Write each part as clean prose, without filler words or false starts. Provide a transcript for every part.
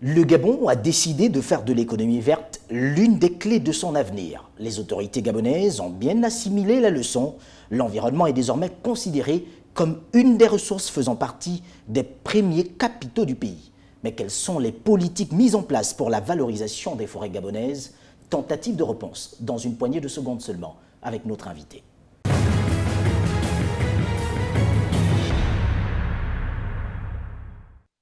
Le Gabon a décidé de faire de l'économie verte l'une des clés de son avenir. Les autorités gabonaises ont bien assimilé la leçon. L'environnement est désormais considéré comme une des ressources faisant partie des premiers capitaux du pays. Mais quelles sont les politiques mises en place pour la valorisation des forêts gabonaises? Tentative de réponse dans une poignée de secondes seulement avec notre invité.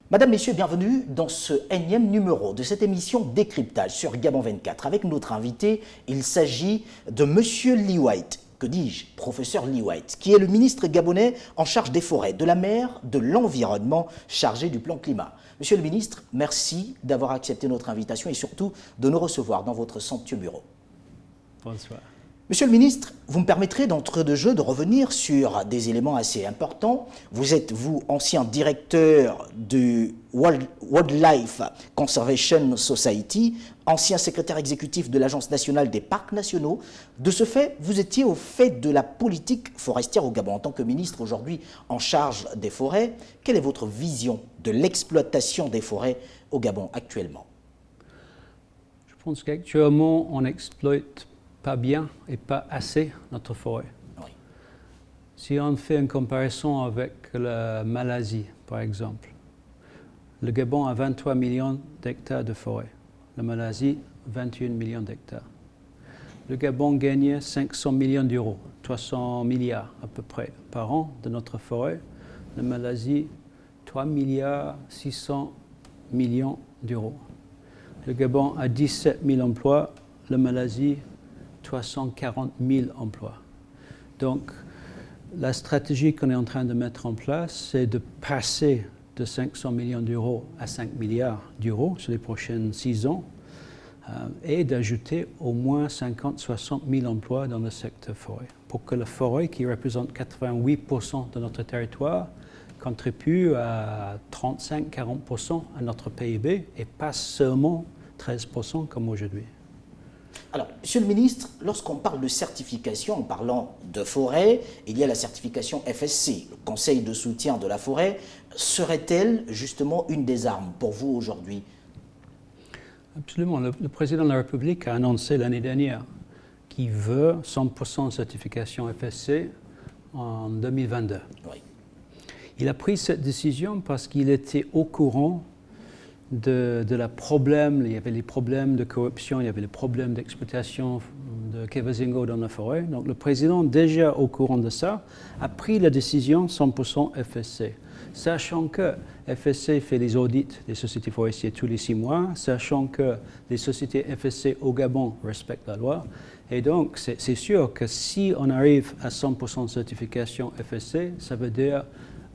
Madame, Messieurs, bienvenue dans ce énième numéro de cette émission Décryptage sur Gabon 24. Avec notre invité, il s'agit de Monsieur Lee White, que dis-je, professeur Lee White, qui est le ministre gabonais en charge des forêts, de la mer, de l'environnement, chargé du plan climat. Monsieur le ministre, merci d'avoir accepté notre invitation et surtout de nous recevoir dans votre somptueux bureau. Bonsoir. Monsieur le ministre, vous me permettrez d'entrée de jeu de revenir sur des éléments assez importants. Vous êtes, vous, ancien directeur du Wildlife Conservation Society, ancien secrétaire exécutif de l'Agence nationale des parcs nationaux. De ce fait, vous étiez au fait de la politique forestière au Gabon. En tant que ministre aujourd'hui en charge des forêts, quelle est votre vision de l'exploitation des forêts au Gabon actuellement? Je pense qu'actuellement, on exploite pas bien et pas assez notre forêt. Oui. Si on fait une comparaison avec la Malaisie, par exemple, le Gabon a 23 millions d'hectares de forêt, la Malaisie 21 millions d'hectares. Le Gabon gagne 500 millions d'euros, 300 milliards à peu près par an de notre forêt. La Malaisie, 3 milliards 600 millions d'euros. Le Gabon a 17 000 emplois, la Malaisie 340 000 emplois. Donc, la stratégie qu'on est en train de mettre en place, c'est de passer de 500 millions d'euros à 5 milliards d'euros sur les prochaines 6 ans et d'ajouter au moins 50-60 000 emplois dans le secteur forêt pour que la forêt, qui représente 88% de notre territoire, contribue à 35-40% à notre PIB et pas seulement 13% comme aujourd'hui. Alors, Monsieur le ministre, lorsqu'on parle de certification, en parlant de forêt, il y a la certification FSC, le Conseil de soutien de la forêt. Serait-elle justement une des armes pour vous aujourd'hui? Absolument. Le président de la République a annoncé l'année dernière qu'il veut 100% de certification FSC en 2022. Oui. Il a pris cette décision parce qu'il était au courant de la problème, il y avait les problèmes de corruption, il y avait les problèmes d'exploitation de Kevazingo dans la forêt. Donc le président, déjà au courant de ça, a pris la décision 100% FSC. Sachant que FSC fait les audits des sociétés forestières tous les 6 mois, sachant que les sociétés FSC au Gabon respectent la loi. Et donc c'est sûr que si on arrive à 100% de certification FSC, ça veut dire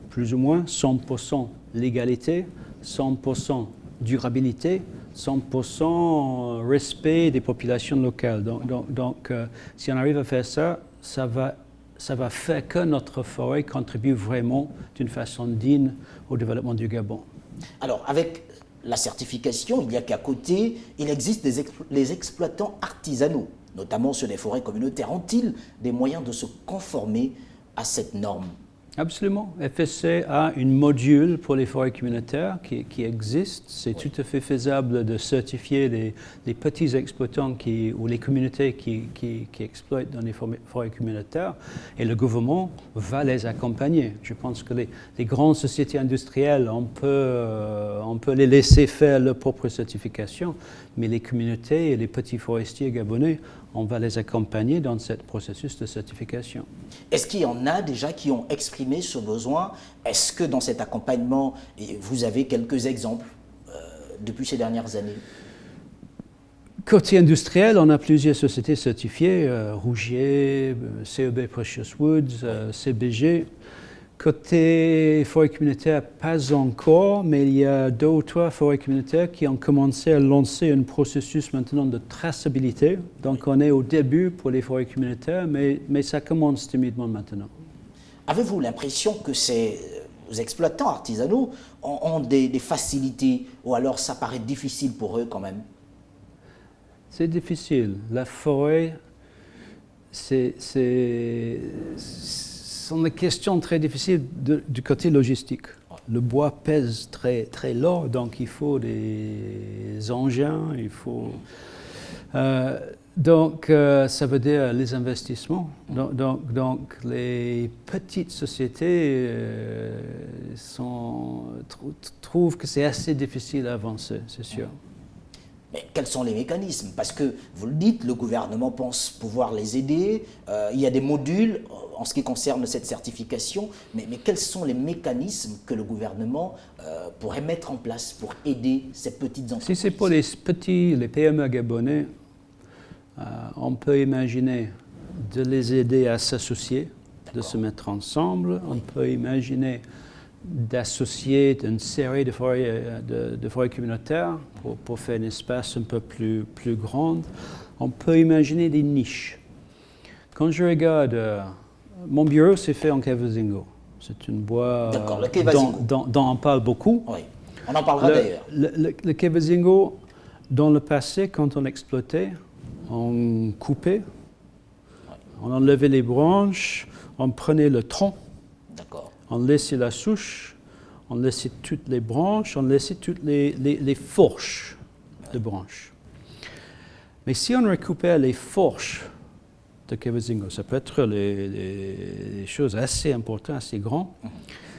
plus ou moins 100% légalité, 100% durabilité, 100% respect des populations locales. Donc si on arrive à faire ça, ça va faire que notre forêt contribue vraiment d'une façon digne au développement du Gabon. Alors, avec la certification, il y a qu'à côté, il existe les exploitants artisanaux, notamment sur des forêts communautaires. Ont-ils des moyens de se conformer à cette norme? Absolument. FSC a une module pour les forêts communautaires qui existe. C'est tout à fait faisable de certifier les petits exploitants ou les communautés qui exploitent dans les forêts communautaires et le gouvernement va les accompagner. Je pense que les grandes sociétés industrielles, on peut les laisser faire leur propre certification, mais les communautés et les petits forestiers gabonais, on va les accompagner dans ce processus de certification. Est-ce qu'il y en a déjà qui ont exprimé ce besoin? Est-ce que dans cet accompagnement, vous avez quelques exemples depuis ces dernières années? Côté industriel, on a plusieurs sociétés certifiées, Rougier, CEB Precious Woods, CBG. Côté forêt communautaire, pas encore, mais il y a 2 ou 3 forêts communautaires qui ont commencé à lancer un processus maintenant de traçabilité. Donc on est au début pour les forêts communautaires, mais ça commence timidement maintenant. Avez-vous l'impression que ces exploitants artisanaux ont des facilités ou alors ça paraît difficile pour eux quand même? C'est difficile. La forêt, ce sont des questions très difficiles du côté logistique. le bois pèse très, très lourd, donc il faut des engins, il faut... ça veut dire les investissements. Donc les petites sociétés trouvent que c'est assez difficile à avancer, c'est sûr. Mais quels sont les mécanismes? Parce que, vous le dites, le gouvernement pense pouvoir les aider. Il y a des modules en ce qui concerne cette certification. Mais quels sont les mécanismes que le gouvernement pourrait mettre en place pour aider ces petites entreprises? Si c'est pour les PME gabonais, on peut imaginer de les aider à s'associer, de se mettre ensemble. On peut imaginer d'associer une série de forêts communautaires pour faire un espace un peu plus grand. On peut imaginer des niches. Quand je regarde, mon bureau c'est fait en Cavazingo. C'est une bois dont on parle beaucoup. Oui, on en parlera d'ailleurs. Le Cavazingo, dans le passé, quand on exploitait, on coupait, on enlevait les branches, on prenait le tronc. On laissait la souche, on laissait toutes les branches, on laissait toutes les fourches de branches. Mais si on récupère les fourches de Cavazingo, ça peut être les choses assez importantes, assez grandes,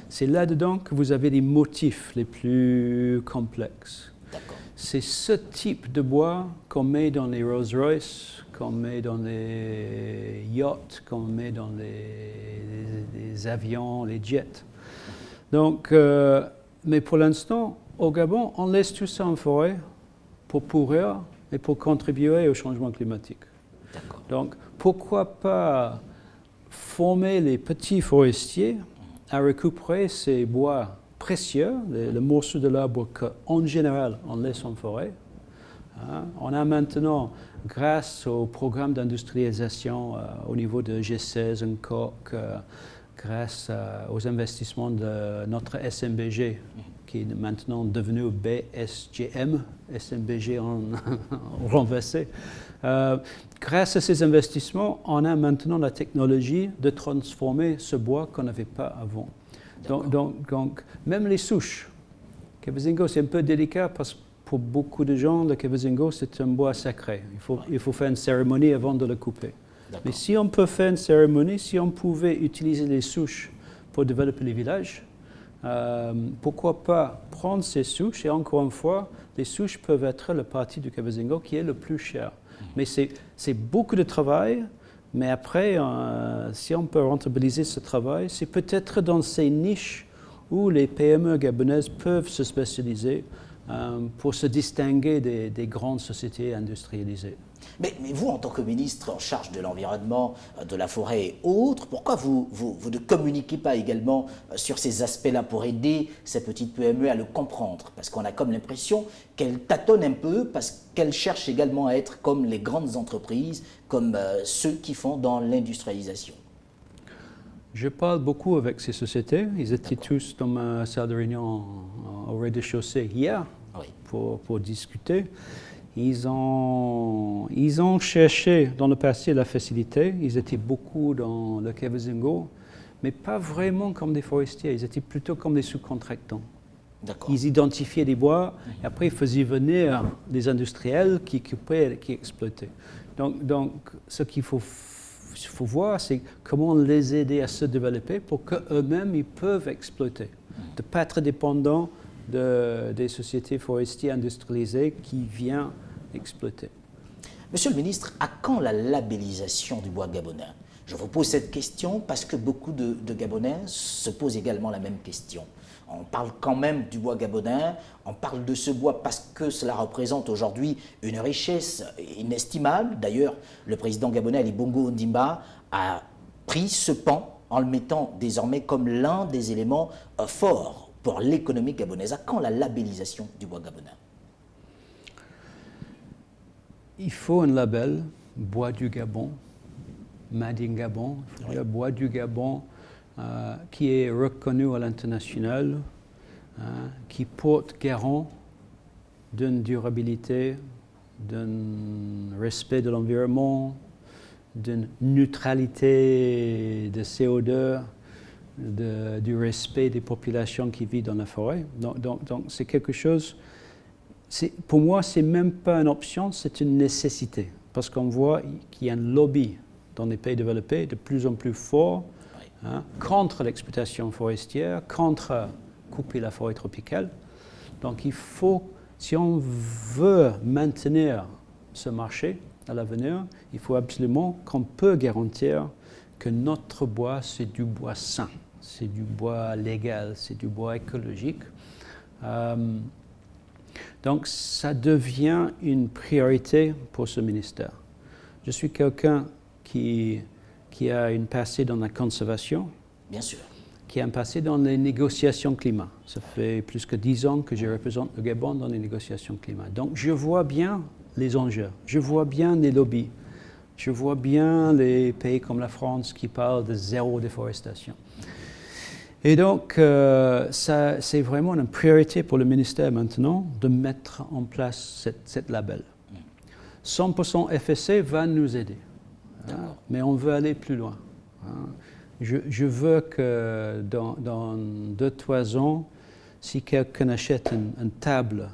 c'est là-dedans que vous avez les motifs les plus complexes. C'est ce type de bois qu'on met dans les Rolls-Royce, qu'on met dans les yachts, qu'on met dans les avions, les jets. Donc, mais pour l'instant, au Gabon, on laisse tout ça en forêt pour pourrir et pour contribuer au changement climatique. Donc, pourquoi pas former les petits forestiers à récupérer ces bois précieux, le morceau de l'arbre qu'en général on laisse en forêt. On a maintenant, grâce au programme d'industrialisation au niveau de G16, NCOC, grâce aux investissements de notre SMBG, qui est maintenant devenu BSGM, SMBG en renversé. Grâce à ces investissements, on a maintenant la technologie de transformer ce bois qu'on n'avait pas avant. Donc, même les souches. Cavazingo, c'est un peu délicat parce que pour beaucoup de gens, le Cavazingo, c'est un bois sacré. Il faut faire une cérémonie avant de le couper. Mais si on peut faire une cérémonie, si on pouvait utiliser les souches pour développer les villages, pourquoi pas prendre ces souches? Et encore une fois, les souches peuvent être la partie du Cavazingo qui est le plus cher. Mais c'est beaucoup de travail. Mais après, si on peut rentabiliser ce travail, c'est peut-être dans ces niches où les PME gabonaises peuvent se spécialiser pour se distinguer des grandes sociétés industrialisées. Mais vous, en tant que ministre en charge de l'environnement, de la forêt et autres, pourquoi vous ne communiquez pas également sur ces aspects-là pour aider ces petites PME à le comprendre? Parce qu'on a comme l'impression qu'elles tâtonnent un peu, parce qu'elles cherchent également à être comme les grandes entreprises, comme ceux qui font dans l'industrialisation. Je parle beaucoup avec ces sociétés. Ils étaient tous dans ma salle de réunion au rez-de-chaussée hier pour discuter. Ils ont cherché dans le passé la facilité. Ils étaient beaucoup dans le Cavazingo, mais pas vraiment comme des forestiers. Ils étaient plutôt comme des sous-contractants. Ils identifiaient des bois et après ils faisaient venir des industriels qui coupaient, qui exploitaient. Donc ce qu'il faut voir, c'est comment les aider à se développer pour qu'eux-mêmes ils peuvent exploiter, de ne pas être dépendants des sociétés forestières industrialisées qui viennent exploiter. Monsieur le ministre, à quand la labellisation du bois gabonais? Je vous pose cette question parce que beaucoup de Gabonais se posent également la même question. On parle quand même du bois gabonais, on parle de ce bois parce que cela représente aujourd'hui une richesse inestimable. D'ailleurs, le président gabonais Ali Bongo Ondimba a pris ce pan en le mettant désormais comme l'un des éléments forts pour l'économie gabonaise. À quand la labellisation du bois gabonais? Il faut un label, Bois du Gabon, Made in Gabon, le Bois du Gabon, qui est reconnu à l'international, qui porte garant d'une durabilité, d'un respect de l'environnement, d'une neutralité de CO2, du respect des populations qui vivent dans la forêt. Donc c'est quelque chose, pour moi, ce n'est même pas une option, c'est une nécessité. Parce qu'on voit qu'il y a un lobby dans les pays développés de plus en plus fort contre l'exploitation forestière, contre couper la forêt tropicale. Donc il faut, si on veut maintenir ce marché à l'avenir, il faut absolument qu'on peut garantir que notre bois, c'est du bois sain, c'est du bois légal, c'est du bois écologique. Donc ça devient une priorité pour ce ministère. Je suis quelqu'un qui a une passé dans la conservation. Bien sûr. Qui a un passé dans les négociations climat. Ça fait plus que 10 ans que je représente le Gabon dans les négociations climat. Donc je vois bien les enjeux, je vois bien les lobbies, je vois bien les pays comme la France qui parlent de zéro déforestation. Et donc c'est vraiment une priorité pour le ministère maintenant de mettre en place cette label. 100% FSC va nous aider, mais on veut aller plus loin. Je veux que dans 2-3 ans, si quelqu'un achète une table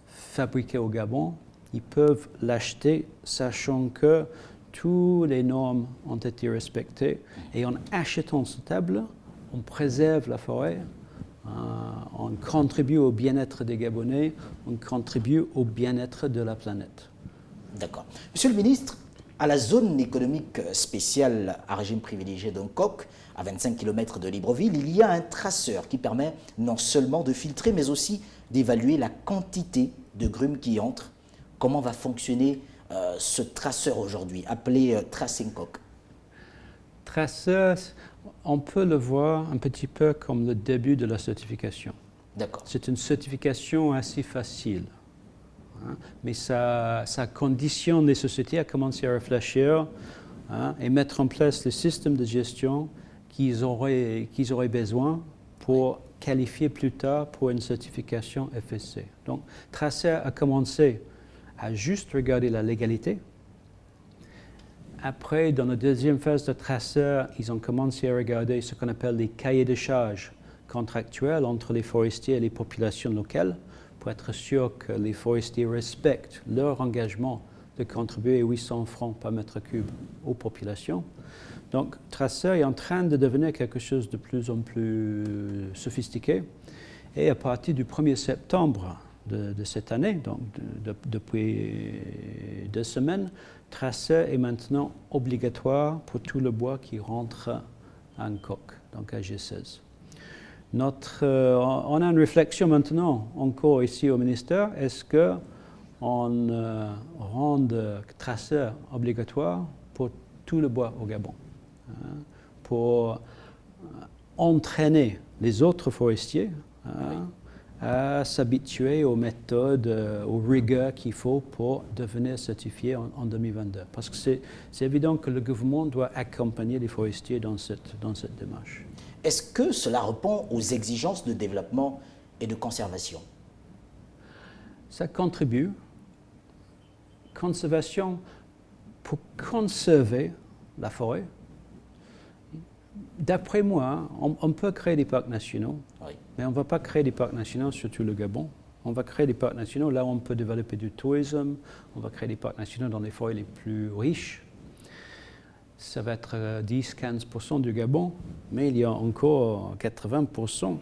fabriquée au Gabon, ils peuvent l'acheter sachant que toutes les normes ont été respectées. Et en achetant cette table, on préserve la forêt, on contribue au bien-être des Gabonais, on contribue au bien-être de la planète. D'accord. Monsieur le ministre, à la zone économique spéciale à régime privilégié d'Ongkok, à 25 km de Libreville, il y a un traceur qui permet non seulement de filtrer, mais aussi d'évaluer la quantité de grumes qui entrent. Comment va fonctionner ce traceur aujourd'hui, appelé Tracingkok? Traceur, on peut le voir un petit peu comme le début de la certification. D'accord. C'est une certification assez facile. Mais ça conditionne les sociétés à commencer à réfléchir et mettre en place le système de gestion qu'ils auraient besoin pour qualifier plus tard pour une certification FSC. Donc, Tracer a commencé à juste regarder la légalité. Après, dans la deuxième phase de Tracer, ils ont commencé à regarder ce qu'on appelle les cahiers de charges contractuels entre les forestiers et les populations locales, pour être sûr que les forestiers respectent leur engagement de contribuer 800 francs par mètre cube aux populations. Donc, Tracer est en train de devenir quelque chose de plus en plus sophistiqué. Et à partir du 1er septembre de cette année, donc depuis 2 semaines, Tracer est maintenant obligatoire pour tout le bois qui rentre à Angkok, donc à G16. On a une réflexion maintenant, encore ici au ministère, est-ce qu'on rend Tracer obligatoire pour tout le bois au Gabon, pour entraîner les autres forestiers à s'habituer aux méthodes, aux rigueurs qu'il faut pour devenir certifié en 2022. Parce que c'est évident que le gouvernement doit accompagner les forestiers dans cette démarche. Est-ce que cela répond aux exigences de développement et de conservation? Ça contribue. Conservation, pour conserver la forêt, d'après moi, on peut créer des parcs nationaux, mais on ne va pas créer des parcs nationaux sur tout le Gabon. On va créer des parcs nationaux là où on peut développer du tourisme, on va créer des parcs nationaux dans les forêts les plus riches. Ça va être 10-15% du Gabon, mais il y a encore 80%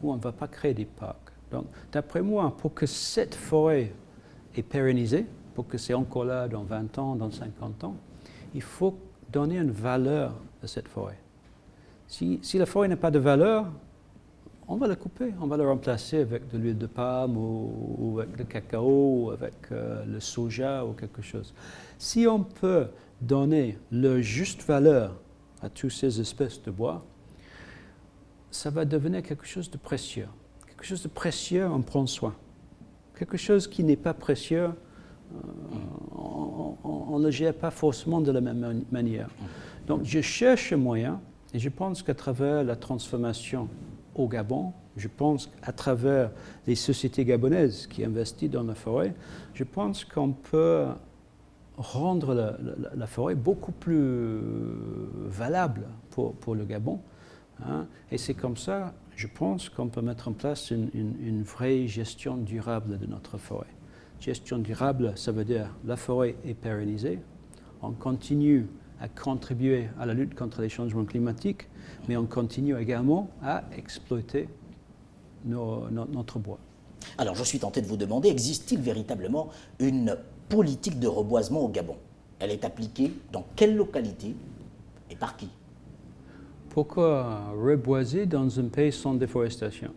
où on ne va pas créer des parcs. Donc, d'après moi, pour que cette forêt est pérennisée, pour que c'est encore là dans 20 ans, dans 50 ans, il faut donner une valeur à cette forêt. Si la forêt n'a pas de valeur, on va la couper, on va la remplacer avec de l'huile de palme ou avec le cacao ou avec le soja ou quelque chose. Si on peut donner leur juste valeur à toutes ces espèces de bois, ça va devenir quelque chose de précieux. Quelque chose de précieux, on prend soin. Quelque chose qui n'est pas précieux, on ne le gère pas forcément de la même manière. Donc je cherche un moyen, et je pense qu'à travers la transformation au Gabon, je pense qu'à travers les sociétés gabonaises qui investissent dans la forêt, je pense qu'on peut rendre la forêt beaucoup plus valable pour le Gabon, hein. Et c'est comme ça, je pense, qu'on peut mettre en place une vraie gestion durable de notre forêt. Gestion durable, ça veut dire la forêt est pérennisée, on continue à contribuer à la lutte contre les changements climatiques, mais on continue également à exploiter notre bois. Alors, je suis tenté de vous demander, existe-t-il véritablement une politique de reboisement au Gabon? Elle est appliquée dans quelle localité et par qui? Pourquoi reboiser dans un pays sans déforestation?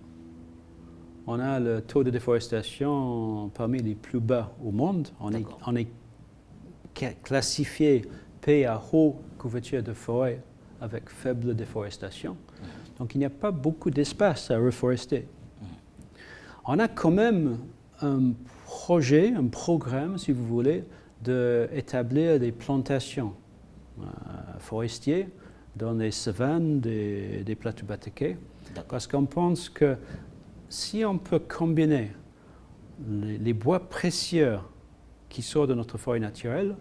On a le taux de déforestation parmi les plus bas au monde. On est classifié pays à haute couverture de forêt avec faible déforestation. Donc il n'y a pas beaucoup d'espace à reforester. On a quand même un projet, un programme, si vous voulez, d'établir des plantations forestières dans les savanes des plateaux bataquets, parce qu'on pense que si on peut combiner les bois précieux qui sortent de notre forêt naturelle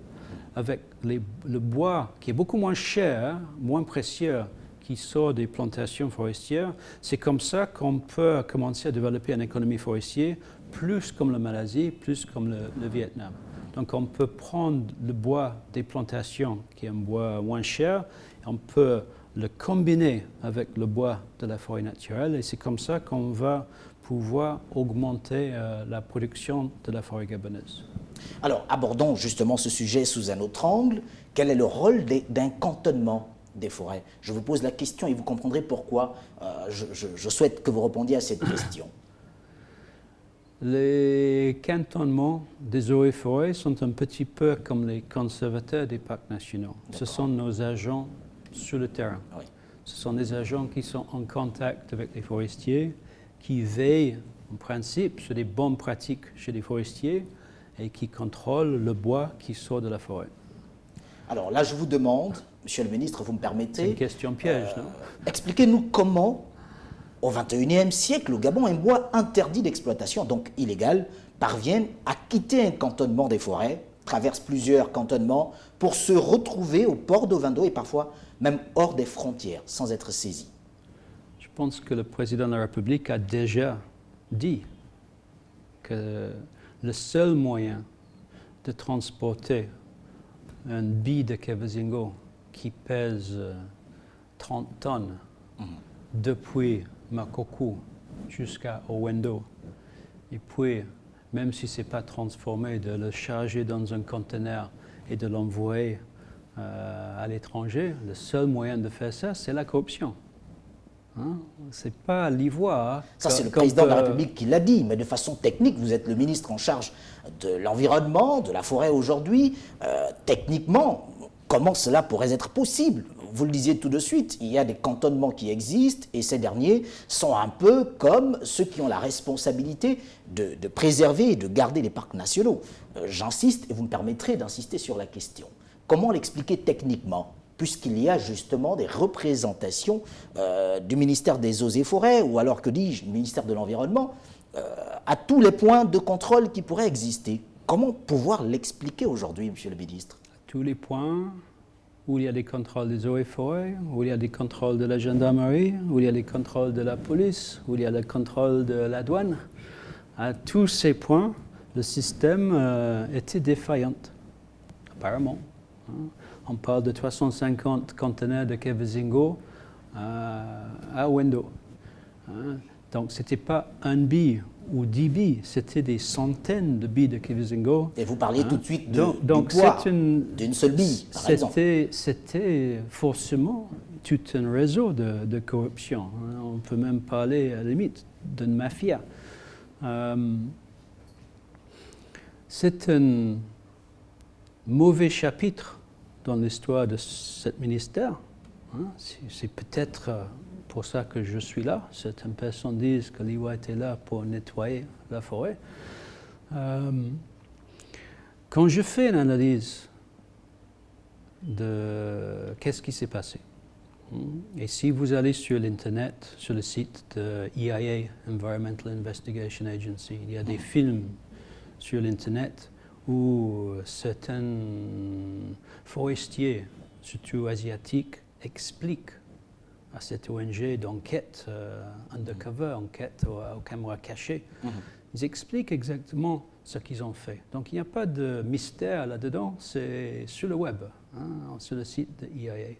avec le bois qui est beaucoup moins cher, moins précieux, qui sort des plantations forestières, c'est comme ça qu'on peut commencer à développer une économie forestière plus comme la Malaisie, plus comme le Vietnam. Donc on peut prendre le bois des plantations, qui est un bois moins cher, et on peut le combiner avec le bois de la forêt naturelle, et c'est comme ça qu'on va pouvoir augmenter la production de la forêt gabonaise. Alors, abordons justement ce sujet sous un autre angle. Quel est le rôle d'un cantonnement des forêts? Je vous pose la question et vous comprendrez pourquoi je souhaite que vous répondiez à cette question. Les cantonnements des eaux et forêts sont un petit peu comme les conservateurs des parcs nationaux. Ce sont nos agents sur le terrain. Oui. Ce sont des agents qui sont en contact avec les forestiers, qui veillent en principe sur les bonnes pratiques chez les forestiers et qui contrôlent le bois qui sort de la forêt. Alors là, je vous demande, Monsieur le ministre, vous me permettez... C'est une question piège, non? Expliquez-nous comment, au XXIe siècle, le Gabon, un bois interdit d'exploitation, donc illégal, parviennent à quitter un cantonnement des forêts, traversent plusieurs cantonnements pour se retrouver au port d'Ovendo et parfois même hors des frontières, sans être saisis. Je pense que le président de la République a déjà dit que le seul moyen de transporter un billet de Kevezingo qui pèse 30 tonnes depuis Makoko jusqu'à Owendo, et puis, même si ce n'est pas transformé, de le charger dans un conteneur et de l'envoyer à l'étranger, le seul moyen de faire ça, c'est la corruption. Hein? Ce n'est pas l'ivoire. Ça, c'est le président de la République qui l'a dit, mais de façon technique, vous êtes le ministre en charge de l'environnement, de la forêt aujourd'hui. Techniquement, comment cela pourrait être possible? Vous le disiez tout de suite, il y a des cantonnements qui existent et ces derniers sont un peu comme ceux qui ont la responsabilité de préserver et de garder les parcs nationaux. J'insiste et vous me permettrez d'insister sur la question. Comment l'expliquer techniquement, puisqu'il y a justement des représentations du ministère des Eaux et Forêts, ou alors que dis-je, du ministère de l'Environnement, à tous les points de contrôle qui pourraient exister. Comment pouvoir l'expliquer aujourd'hui, Monsieur le ministre? À tous les points où il y a des contrôles des eaux et forêts, où il y a des contrôles de la gendarmerie, où il y a des contrôles de la police, où il y a le contrôle de la douane, à tous ces points, le système était défaillant, apparemment. On parle de 350 conteneurs de Kevezingo à Owendo. Donc, ce n'était pas un billet ou 10 billes, c'était des centaines de billes de Kevezingo. Et vous parliez tout de suite du donc poids d'une seule bille, par exemple. C'était forcément tout un réseau de corruption. On peut même parler, à la limite, d'une mafia. C'est un mauvais chapitre dans l'histoire de ce ministère. C'est peut-être pour ça que je suis là. Certaines personnes disent que l'IWA était là pour nettoyer la forêt. Quand je fais une analyse de qu'est-ce qui s'est passé, et si vous allez sur l'Internet, sur le site de EIA, Environmental Investigation Agency, il y a des films sur l'Internet où certains forestiers, surtout asiatiques, expliquent à cette ONG d'enquête undercover, enquête aux caméras cachées. Ils expliquent exactement ce qu'ils ont fait. Donc il n'y a pas de mystère là-dedans, c'est sur le web, sur le site de EIA.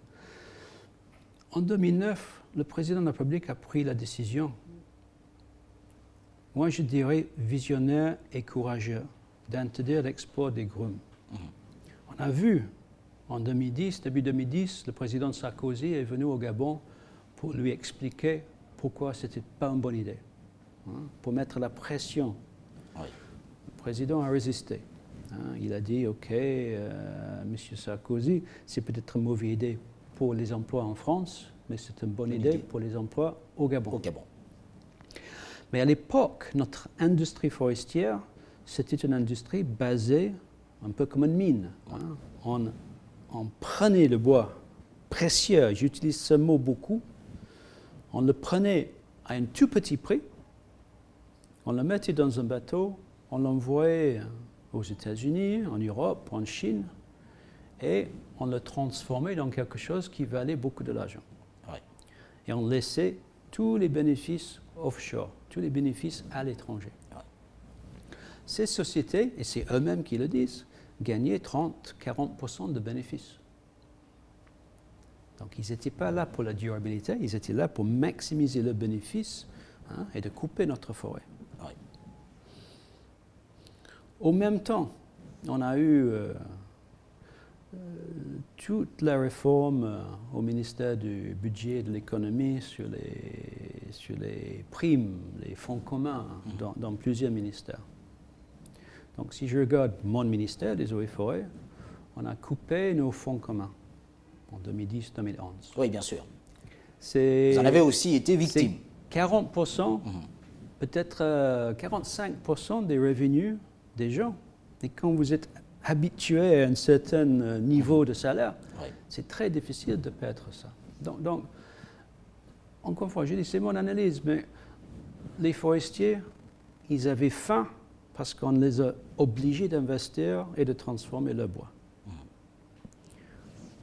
En 2009, le président de la République a pris la décision, moi je dirais visionnaire et courageux, d'interdire l'export des grumes. On a vu en 2010, début 2010, le président Sarkozy est venu au Gabon pour lui expliquer pourquoi ce n'était pas une bonne idée, pour mettre la pression. Oui. Le président a résisté. Il a dit, OK, Monsieur Sarkozy, c'est peut-être une mauvaise idée pour les emplois en France, mais c'est une bonne idée pour les emplois au Gabon. Au Gabon. Mais à l'époque, notre industrie forestière, c'était une industrie basée un peu comme une mine. On prenait le bois précieux, j'utilise ce mot beaucoup, on le prenait à un tout petit prix, on le mettait dans un bateau, on l'envoyait aux États-Unis, en Europe, en Chine, et on le transformait dans quelque chose qui valait beaucoup de l'argent. Oui. Et on laissait tous les bénéfices offshore, tous les bénéfices à l'étranger. Oui. Ces sociétés, et c'est eux-mêmes qui le disent, gagnaient 30-40% de bénéfices. Donc ils n'étaient pas là pour la durabilité, ils étaient là pour maximiser le bénéfice et de couper notre forêt. Oui. Au même temps, on a eu toute la réforme au ministère du Budget et de l'Économie sur les primes, les fonds communs dans plusieurs ministères. Donc si je regarde mon ministère des Eaux et Forêts, on a coupé nos fonds communs en 2010-2011. Oui, bien sûr. C'est, Vous en avez aussi été victime. c'est 40%, peut-être 45% des revenus des gens. Et quand vous êtes habitué à un certain niveau de salaire, Oui. c'est très difficile de perdre ça. Donc, encore une fois, je dis, c'est mon analyse, mais les forestiers, ils avaient faim parce qu'on les a obligés d'investir et de transformer le bois.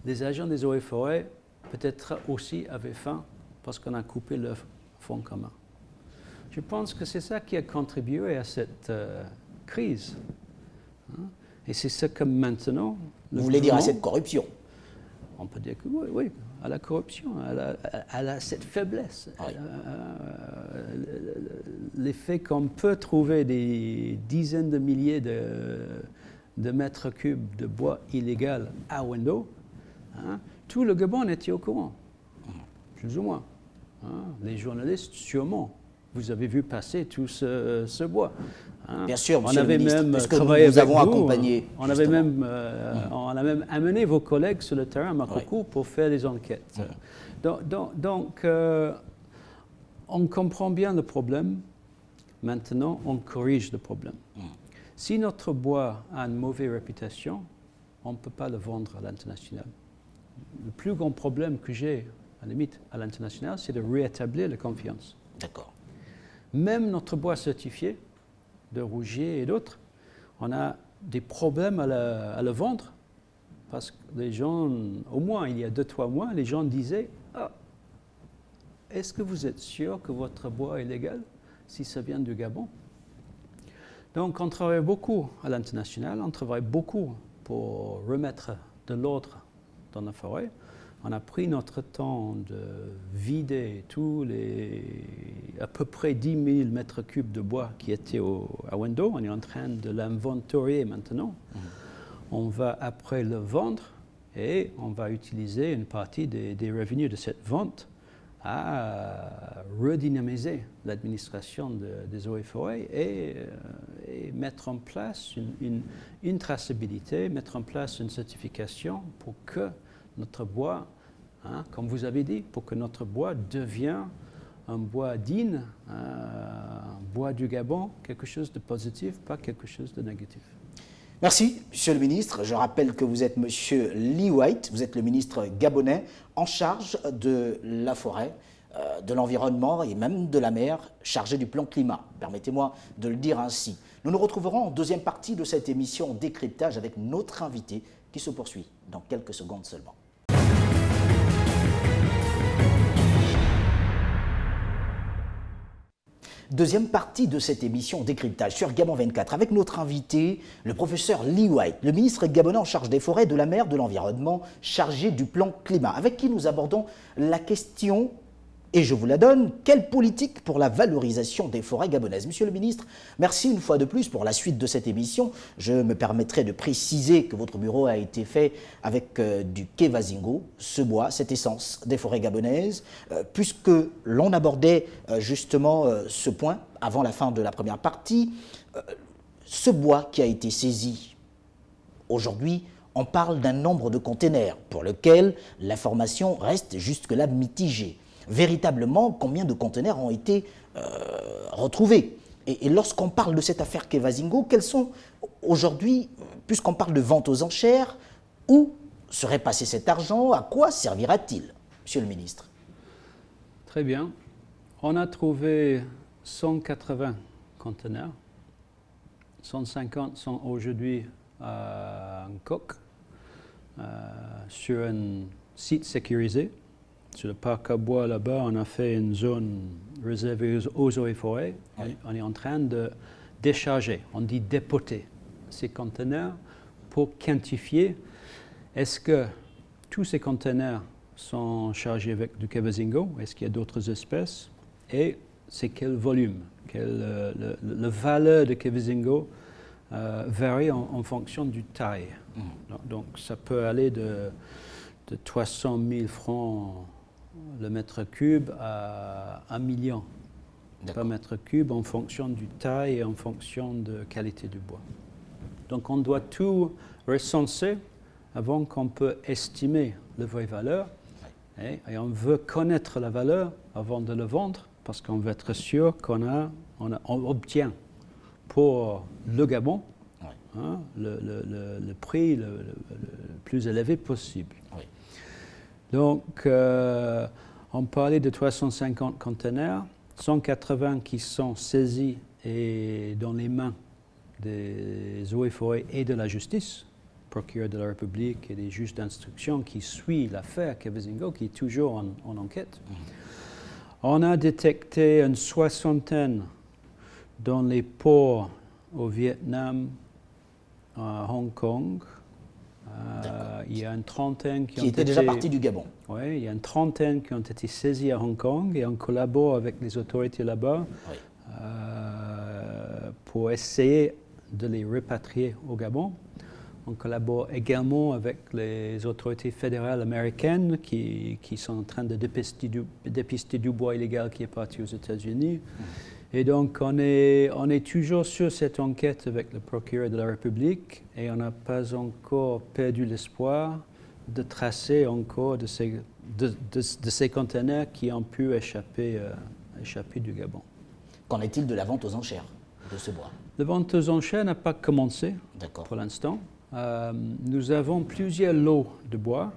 Les agents des eaux et forêts, peut-être aussi, avaient faim parce qu'on a coupé le fonds commun. Je pense que c'est ça qui a contribué à cette crise. Et c'est ce que maintenant... Vous voulez dire à cette corruption? On peut dire que oui, à la corruption, à cette faiblesse. Oui. L'effet qu'on peut trouver des dizaines de milliers de mètres cubes de bois illégal à Wendo, tout le Gabon était au courant, plus ou moins. Les journalistes, sûrement, vous avez vu passer tout ce bois. Bien sûr, on monsieur avait le ministre, même parce que travaillé nous avec avons vous, accompagné. on a même amené vos collègues sur le terrain à Makoko pour faire des enquêtes. Donc, on comprend bien le problème. Maintenant, on corrige le problème. Si notre bois a une mauvaise réputation, on ne peut pas le vendre à l'international. Le plus grand problème que j'ai, à la limite, à l'international, c'est de rétablir la confiance. D'accord. Même notre bois certifié, de Rougier et d'autres, on a des problèmes à le vendre parce que les gens, au moins il y a 2-3 mois, les gens disaient « Est-ce que vous êtes sûr que votre bois est légal si ça vient du Gabon ?» Donc on travaille beaucoup à l'international, on travaille beaucoup pour remettre de l'ordre dans la forêt. On a pris notre temps de vider tous à peu près 10 000 mètres cubes de bois qui étaient à Wendo. On est en train de l'inventorier maintenant. On va après le vendre et on va utiliser une partie des revenus de cette vente à redynamiser l'administration des eaux et forêts et mettre en place une traçabilité, mettre en place une certification pour que notre bois, comme vous avez dit, pour que notre bois devienne un bois digne, un bois du Gabon, quelque chose de positif, pas quelque chose de négatif. Merci, Monsieur le ministre. Je rappelle que vous êtes Monsieur Lee White, vous êtes le ministre gabonais en charge de la forêt, de l'environnement et même de la mer, chargé du plan climat. Permettez-moi de le dire ainsi. Nous nous retrouverons en deuxième partie de cette émission Décryptage avec notre invité qui se poursuit dans quelques secondes seulement. Deuxième partie de cette émission Décryptage sur Gabon 24 avec notre invité, le professeur Lee White, le ministre gabonais en charge des forêts, de la mer, de l'environnement, chargé du plan climat, avec qui nous abordons la question, et je vous la donne, quelle politique pour la valorisation des forêts gabonaises? Monsieur le ministre, merci une fois de plus pour la suite de cette émission. Je me permettrai de préciser que votre bureau a été fait avec du Kevazingo, ce bois, cette essence des forêts gabonaises, puisque l'on abordait justement ce point avant la fin de la première partie. Ce bois qui a été saisi aujourd'hui, on parle d'un nombre de containers pour lequel l'information reste jusque-là mitigée. Véritablement, combien de conteneurs ont été retrouvés? Et lorsqu'on parle de cette affaire Kevazingo, quels sont aujourd'hui, puisqu'on parle de vente aux enchères, où serait passé cet argent? À quoi servira-t-il, Monsieur le ministre? Très bien. On a trouvé 180 conteneurs. 150 sont aujourd'hui à Nkok, sur un site sécurisé. Sur le parc à bois, là-bas, on a fait une zone réservée aux eaux et forêts. Oui. On est en train de décharger, on dit dépoter ces conteneurs pour quantifier est-ce que tous ces conteneurs sont chargés avec du Kevazingo, est-ce qu'il y a d'autres espèces, et c'est quel volume, la valeur de Kevazingo varie en fonction du taille. Donc ça peut aller de 300 000 francs le mètre cube à 1 million par mètre cube en fonction du taille et en fonction de qualité du bois. Donc on doit tout recenser avant qu'on peut estimer la vraie valeur. Et on veut connaître la valeur avant de le vendre parce qu'on veut être sûr qu'on obtient pour le Gabon le prix le plus élevé possible. Oui. Donc, on parlait de 350 conteneurs, 180 qui sont saisis et dans les mains des eaux et forêts et de la justice, procureur de la République et des juges d'instruction qui suivent l'affaire Kevazingo, qui est toujours en enquête. On a détecté une soixantaine dans les ports au Vietnam, à Hong Kong. Il y a une trentaine qui étaient déjà partis du Gabon. Oui, il y a une trentaine qui ont été saisis à Hong Kong et on collabore avec les autorités là-bas pour essayer de les repatrier au Gabon. On collabore également avec les autorités fédérales américaines qui sont en train de dépister du bois illégal qui est parti aux États-Unis. Et donc, on est toujours sur cette enquête avec le procureur de la République et on n'a pas encore perdu l'espoir de tracer encore de ces conteneurs qui ont pu échapper du Gabon. Qu'en est-il de la vente aux enchères de ce bois? La vente aux enchères n'a pas commencé pour l'instant. Nous avons plusieurs lots de bois.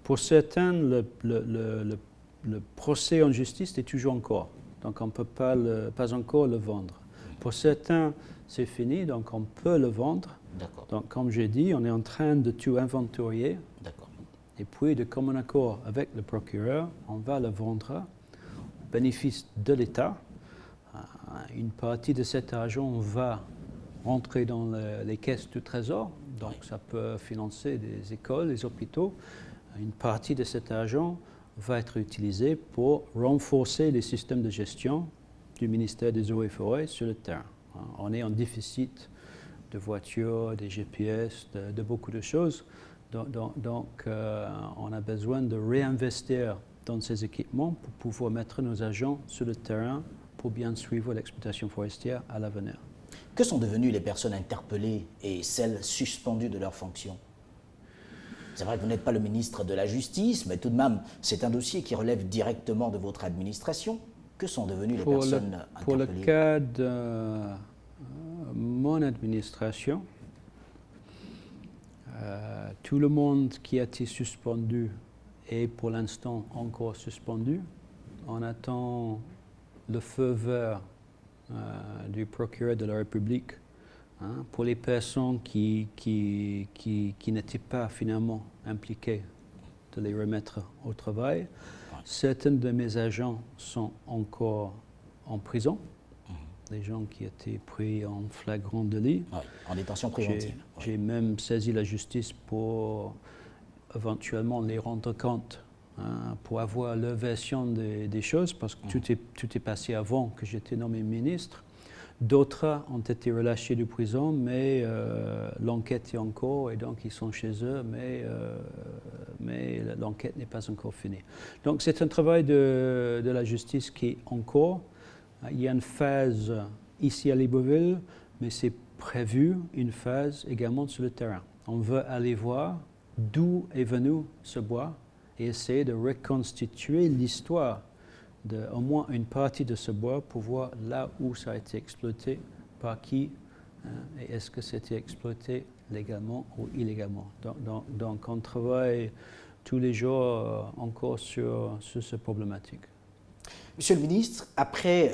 Pour certains, le procès en justice est toujours en cours. Donc on ne peut pas encore le vendre. Pour certains, c'est fini, donc on peut le vendre. Donc comme j'ai dit, on est en train de tout inventorier. Et puis, de commun accord avec le procureur, on va le vendre au bénéfice de l'État. Une partie de cet argent va rentrer dans les caisses du Trésor, donc ça peut financer des écoles, des hôpitaux. Une partie de cet argent va être utilisé pour renforcer les systèmes de gestion du ministère des Eaux et Forêts sur le terrain. On est en déficit de voitures, des GPS, de beaucoup de choses. Donc on a besoin de réinvestir dans ces équipements pour pouvoir mettre nos agents sur le terrain pour bien suivre l'exploitation forestière à l'avenir. Que sont devenues les personnes interpellées et celles suspendues de leurs fonctions? C'est vrai que vous n'êtes pas le ministre de la Justice, mais tout de même, c'est un dossier qui relève directement de votre administration. Que sont devenues les personnes interpellées? Pour le cas de mon administration, tout le monde qui a été suspendu est pour l'instant encore suspendu. On attend le feu vert du procureur de la République pour les personnes qui n'étaient pas finalement impliquées, de les remettre au travail. Certains de mes agents sont encore en prison des gens qui étaient pris en flagrant délit. Ouais, en détention préventive. J'ai même saisi la justice pour éventuellement les rendre compte, hein, pour avoir leur version des choses, parce que tout est passé avant que j'étais nommé ministre. D'autres ont été relâchés de prison, mais l'enquête est en cours et donc ils sont chez eux, mais l'enquête n'est pas encore finie. Donc c'est un travail de la justice qui est en cours. Il y a une phase ici à Libreville, mais c'est prévu une phase également sur le terrain. On veut aller voir d'où est venu ce bois et essayer de reconstituer l'histoire au moins une partie de ce bois pour voir là où ça a été exploité, par qui, hein, et est-ce que c'était exploité légalement ou illégalement. Donc on travaille tous les jours encore sur cette problématique. Monsieur le ministre, après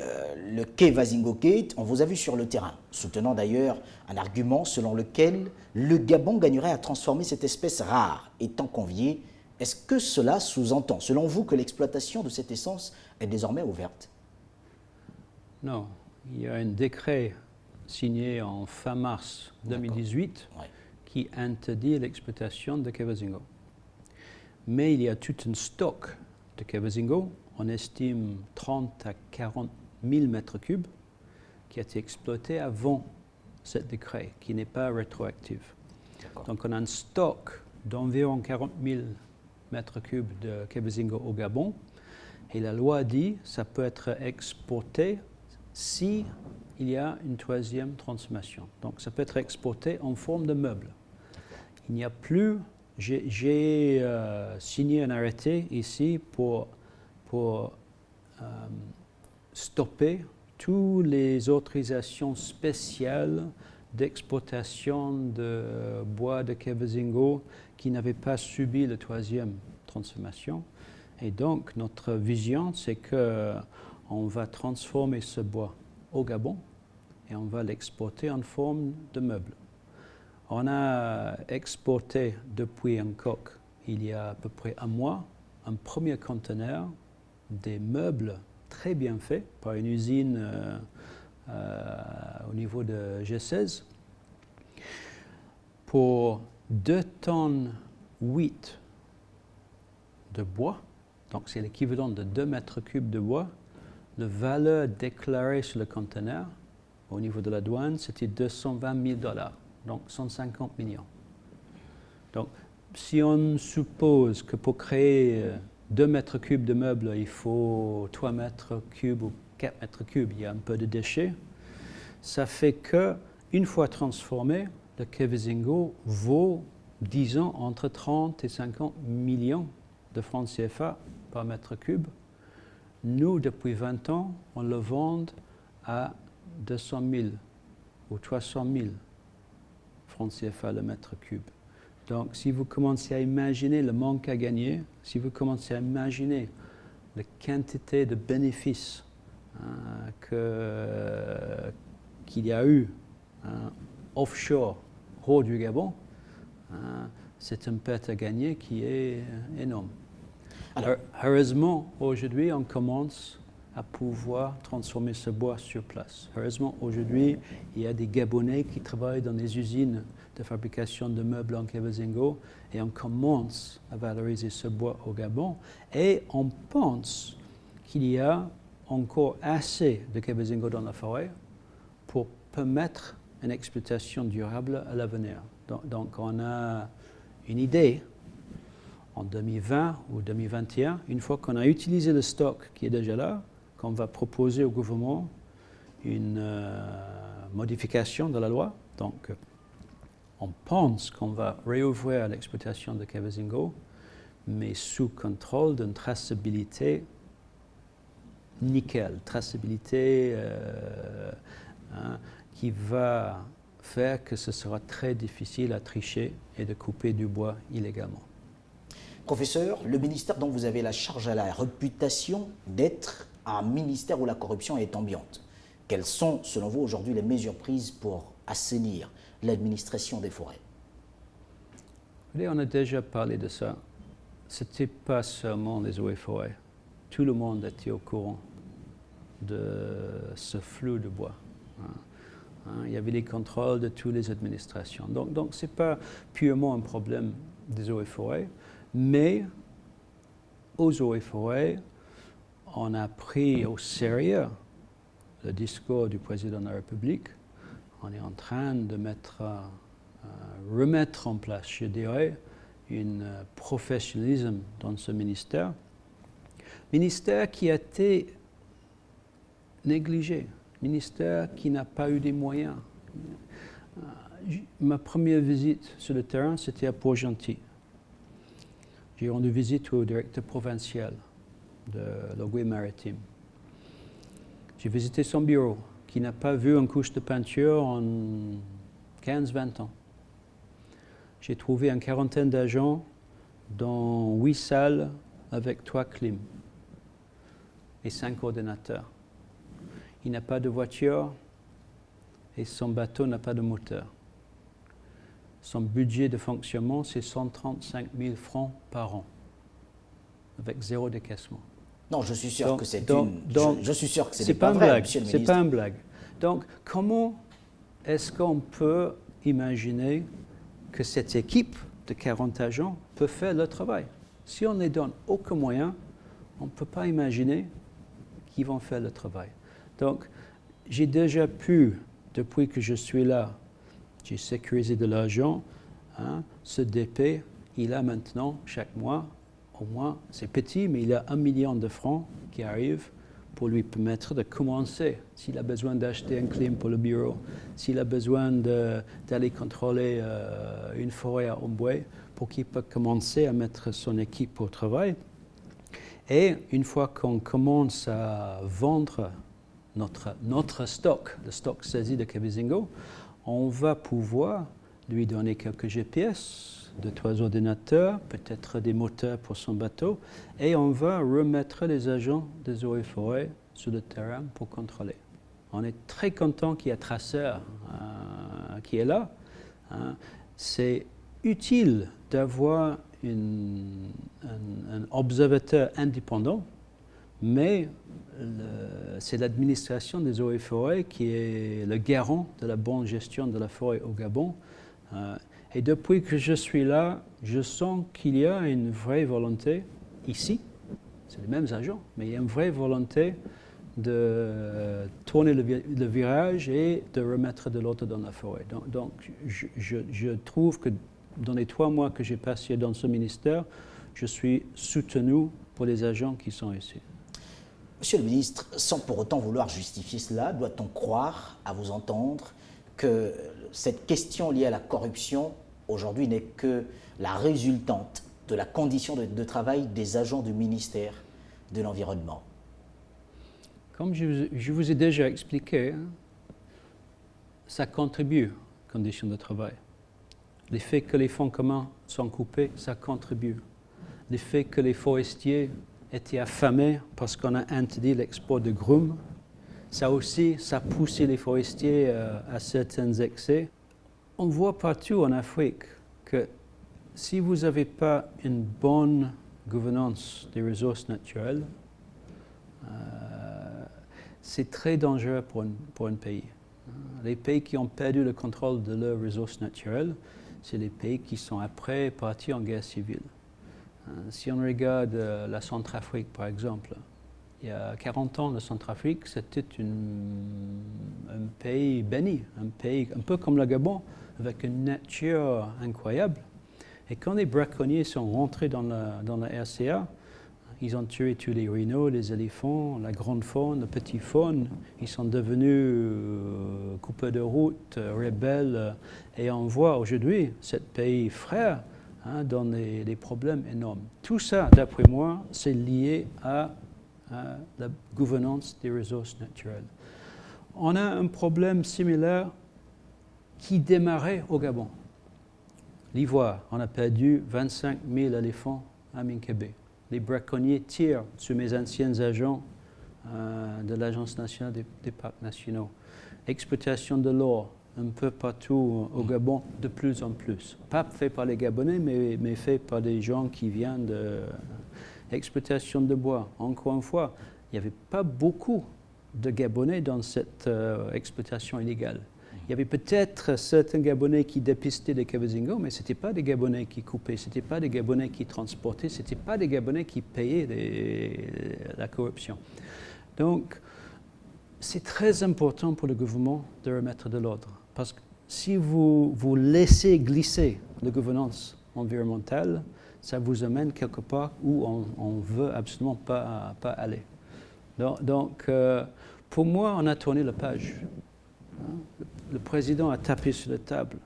le quai Vasingo Gate, on vous a vu sur le terrain, soutenant d'ailleurs un argument selon lequel le Gabon gagnerait à transformer cette espèce rare étant conviée. Est-ce que cela sous-entend, selon vous, que l'exploitation de cette essence est désormais ouverte? Non, il y a un décret signé en fin mars 2018 qui interdit l'exploitation de Kevazingo. Mais il y a tout un stock de Kevazingo, on estime 30 à 40 000 mètres cubes, qui a été exploité avant ce décret, qui n'est pas rétroactif. Donc on a un stock d'environ 40 000 mètres cubes de Kevazingo au Gabon, et la loi dit que ça peut être exporté si il y a une troisième transformation. Donc ça peut être exporté en forme de meuble. Il n'y a plus, j'ai signé un arrêté ici pour stopper toutes les autorisations spéciales d'exportation de bois de Kevazingo qui n'avaient pas subi la troisième transformation. Et donc, notre vision, c'est qu'on va transformer ce bois au Gabon et on va l'exporter en forme de meuble. On a exporté depuis Bangkok, il y a à peu près un mois, un premier conteneur des meubles très bien faits par une usine au niveau de G16 pour 2 tonnes 8 de bois. Donc c'est l'équivalent de 2 mètres cubes de bois. La valeur déclarée sur le conteneur au niveau de la douane, c'était 220 000 $, donc 150 millions. Donc si on suppose que pour créer 2 mètres cubes de meubles, il faut 3 mètres cubes ou 4 mètres cubes, il y a un peu de déchets, ça fait qu'une fois transformé, le Kevazingo vaut, disons, entre 30 et 50 millions de francs CFA par mètre cube. Nous, depuis 20 ans, on le vend à 200 000 ou 300 000 francs CFA le mètre cube. Donc, si vous commencez à imaginer le manque à gagner, si vous commencez à imaginer la quantité de bénéfices qu'il y a eu offshore, hors du Gabon, c'est une perte à gagner qui est énorme. Alors, heureusement, aujourd'hui, on commence à pouvoir transformer ce bois sur place. Heureusement, aujourd'hui, il y a des Gabonais qui travaillent dans des usines de fabrication de meubles en Kevazingo et on commence à valoriser ce bois au Gabon et on pense qu'il y a encore assez de Kevazingo dans la forêt pour permettre une exploitation durable à l'avenir. Donc on a une idée en 2020 ou 2021, une fois qu'on a utilisé le stock qui est déjà là, qu'on va proposer au gouvernement une modification de la loi. Donc, on pense qu'on va réouvrir l'exploitation de Kevazingo, mais sous contrôle d'une traçabilité nickel, traçabilité qui va faire que ce sera très difficile à tricher et de couper du bois illégalement. Professeur, le ministère dont vous avez la charge a la réputation d'être un ministère où la corruption est ambiante. Quelles sont, selon vous, aujourd'hui les mesures prises pour assainir l'administration des forêts? On a déjà parlé de ça. Ce n'était pas seulement les eaux et forêts. Tout le monde était au courant de ce flux de bois. Il y avait les contrôles de toutes les administrations. Donc ce n'est pas purement un problème des eaux et forêts, mais aux eaux et forêts, on a pris au sérieux le discours du président de la République. On est en train de remettre en place, je dirais, un professionnalisme dans ce ministère. Ministère qui a été négligé, ministère qui n'a pas eu des moyens. Ma première visite sur le terrain, c'était à Port-Gentil. J'ai rendu visite au directeur provincial de l'Ogooué-Maritime. J'ai visité son bureau, qui n'a pas vu une couche de peinture en 15-20 ans. J'ai trouvé une quarantaine d'agents dans 8 salles avec 3 clims et 5 ordinateurs. Il n'a pas de voiture et son bateau n'a pas de moteur. Son budget de fonctionnement, c'est 135 000 francs par an, avec 0 décaissement. Non, je suis sûr que c'est je suis sûr que c'est pas une blague. C'est pas une blague. Donc, comment est-ce qu'on peut imaginer que cette équipe de 40 agents peut faire le travail? Si on ne les donne aucun moyen, on ne peut pas imaginer qu'ils vont faire le travail. Donc, j'ai déjà pu, depuis que je suis là, j'ai sécurisé de l'argent. Ce DP, il a maintenant, chaque mois, au moins, c'est petit, mais il a 1 million de francs qui arrivent pour lui permettre de commencer. S'il a besoin d'acheter un clim pour le bureau, s'il a besoin d'aller contrôler une forêt à Omboué, pour qu'il puisse commencer à mettre son équipe au travail. Et une fois qu'on commence à vendre notre stock, le stock saisi de Kavizingo, on va pouvoir lui donner quelques GPS, 2-3 ordinateurs, peut-être des moteurs pour son bateau, et on va remettre les agents des eaux et forêts sur le terrain pour contrôler. On est très content qu'il y ait un traceur qui est là. C'est utile d'avoir un observateur indépendant, mais c'est l'administration des eaux et forêts qui est le garant de la bonne gestion de la forêt au Gabon. Et depuis que je suis là, je sens qu'il y a une vraie volonté ici, c'est les mêmes agents, mais il y a une vraie volonté de tourner le virage et de remettre de l'ordre dans la forêt. Donc je trouve que dans les 3 mois que j'ai passés dans ce ministère, je suis soutenu pour les agents qui sont ici. Monsieur le ministre, sans pour autant vouloir justifier cela, doit-on croire, à vous entendre, que cette question liée à la corruption, aujourd'hui, n'est que la résultante de la condition de travail des agents du ministère de l'Environnement? Comme je vous ai déjà expliqué, ça contribue aux conditions de travail. Le fait que les fonds communs sont coupés, ça contribue. Le fait que les forestiers étaient affamés parce qu'on a interdit l'export de grumes, ça aussi, ça poussait les forestiers à certains excès. On voit partout en Afrique que si vous n'avez pas une bonne gouvernance des ressources naturelles, c'est très dangereux pour un pays. Les pays qui ont perdu le contrôle de leurs ressources naturelles, c'est les pays qui sont après partis en guerre civile. Si on regarde la Centrafrique, par exemple, il y a 40 ans, la Centrafrique, c'était un pays béni, un pays un peu comme le Gabon, avec une nature incroyable. Et quand les braconniers sont rentrés dans la RCA, ils ont tué tous les rhinos, les éléphants, la grande faune, la petite faune. Ils sont devenus coupeurs de route, rebelles. Et on voit aujourd'hui ce pays frère dans des problèmes énormes. Tout ça, d'après moi, c'est lié à la gouvernance des ressources naturelles. On a un problème similaire qui démarrait au Gabon. L'ivoire, on a perdu 25 000 éléphants à Minkébé. Les braconniers tirent sur mes anciens agents de l'Agence nationale des parcs nationaux. Exploitation de l'or un peu partout au Gabon, de plus en plus. Pas fait par les Gabonais, mais fait par des gens qui viennent de l'exploitation de bois. Encore une fois, il n'y avait pas beaucoup de Gabonais dans cette exploitation illégale. Il y avait peut-être certains Gabonais qui dépistaient les Kabazingo, mais ce n'étaient pas des Gabonais qui coupaient, ce n'étaient pas des Gabonais qui transportaient, ce n'étaient pas des Gabonais qui payaient la corruption. Donc, c'est très important pour le gouvernement de remettre de l'ordre. Parce que si vous laissez glisser la gouvernance environnementale, ça vous amène quelque part où on ne veut absolument pas aller. Donc, pour moi, on a tourné la page. Le président a tapé sur la table.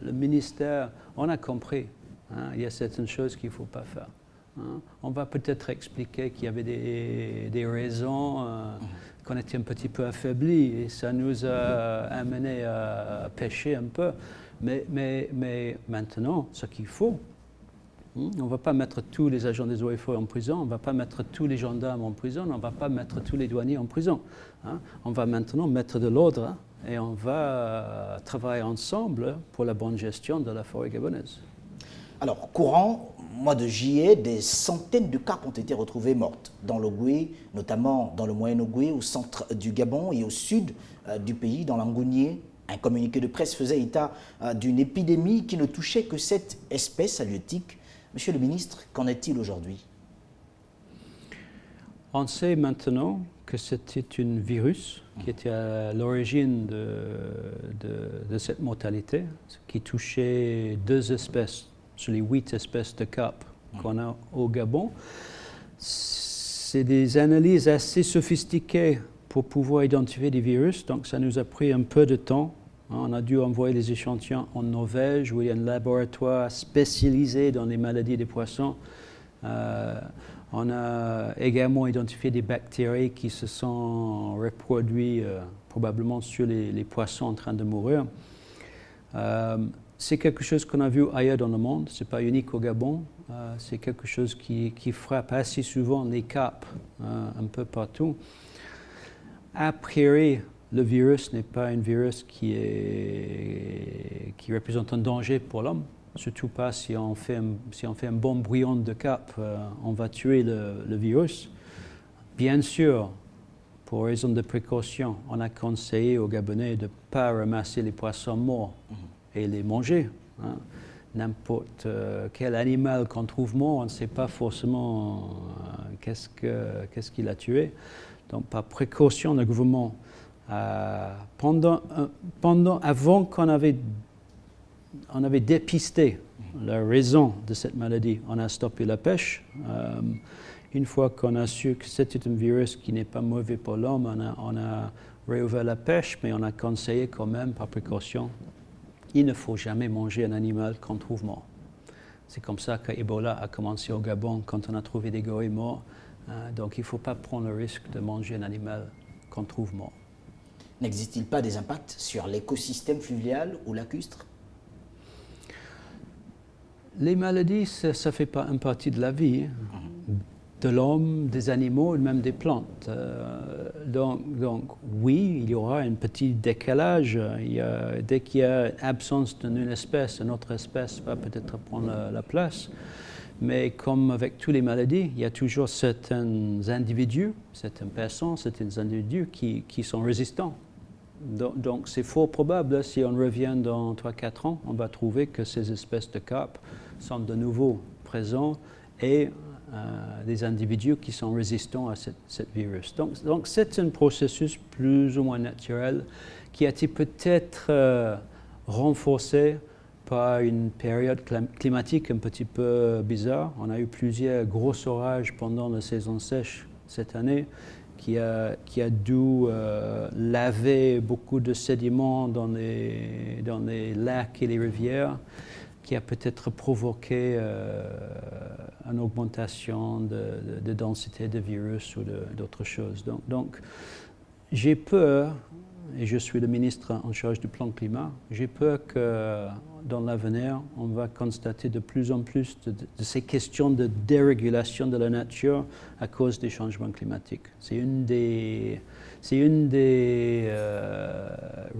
Le ministère, on a compris. Il y a certaines choses qu'il ne faut pas faire. On va peut-être expliquer qu'il y avait des raisons, qu'on était un petit peu affaiblis et ça nous a amené à pêcher un peu. Mais maintenant, ce qu'il faut, on ne va pas mettre tous les agents des eaux et forêts en prison, on ne va pas mettre tous les gendarmes en prison, on ne va pas mettre tous les douaniers en prison. On va maintenant mettre de l'ordre et on va travailler ensemble pour la bonne gestion de la forêt gabonaise. Alors, courant mois de juillet, des centaines de carpes ont été retrouvées mortes dans l'Ogooué, notamment dans le Moyen-Ogooué, au centre du Gabon et au sud du pays, dans l'Angounié. Un communiqué de presse faisait état d'une épidémie qui ne touchait que cette espèce halieutique. Monsieur le ministre, qu'en est-il aujourd'hui? On sait maintenant que c'était un virus qui était à l'origine de cette mortalité, qui touchait 2 espèces sur les 8 espèces de carpes qu'on a au Gabon. C'est des analyses assez sophistiquées pour pouvoir identifier des virus, donc ça nous a pris un peu de temps. On a dû envoyer les échantillons en Norvège, où il y a un laboratoire spécialisé dans les maladies des poissons. On a également identifié des bactéries qui se sont reproduites probablement sur les poissons en train de mourir. C'est quelque chose qu'on a vu ailleurs dans le monde, ce n'est pas unique au Gabon. C'est quelque chose qui frappe assez souvent les carpes un peu partout. A priori, le virus n'est pas un virus qui représente un danger pour l'homme, surtout pas si on fait un bon bouillon de carpe, on va tuer le virus. Bien sûr, pour raison de précaution, on a conseillé aux Gabonais de ne pas ramasser les poissons morts et les manger. N'importe quel animal qu'on trouve mort, on ne sait pas forcément qu'est-ce qu'il a tué. Donc, par précaution, le gouvernement, avant qu'on avait dépisté la raison de cette maladie, on a stoppé la pêche. Une fois qu'on a su que c'était un virus qui n'est pas mauvais pour l'homme, on a réouvert la pêche, mais on a conseillé quand même, par précaution, il ne faut jamais manger un animal qu'on trouve mort. C'est comme ça qu'Ebola a commencé au Gabon, quand on a trouvé des gorilles morts. Donc il ne faut pas prendre le risque de manger un animal qu'on trouve mort. N'existe-t-il pas des impacts sur l'écosystème fluvial ou lacustre? Les maladies, ça fait pas une partie de la vie, de l'homme, des animaux et même des plantes. Donc oui, il y aura un petit décalage. Dès qu'il y a une absence d'une espèce, une autre espèce va peut-être prendre la place. Mais comme avec toutes les maladies, il y a toujours certains individus, certaines personnes, certains individus qui sont résistants. Donc c'est fort probable, si on revient dans 3-4 ans, on va trouver que ces espèces de carpes sont de nouveau présents et des individus qui sont résistants à ce virus. Donc c'est un processus plus ou moins naturel qui a été peut-être renforcé par une période climatique un petit peu bizarre. On a eu plusieurs gros orages pendant la saison sèche cette année qui a dû laver beaucoup de sédiments dans les lacs et les rivières, qui a peut-être provoqué une augmentation de densité de virus ou d'autres choses. Donc j'ai peur, et je suis le ministre en charge du plan climat, j'ai peur que dans l'avenir, on va constater de plus en plus de ces questions de dérégulation de la nature à cause des changements climatiques. C'est une des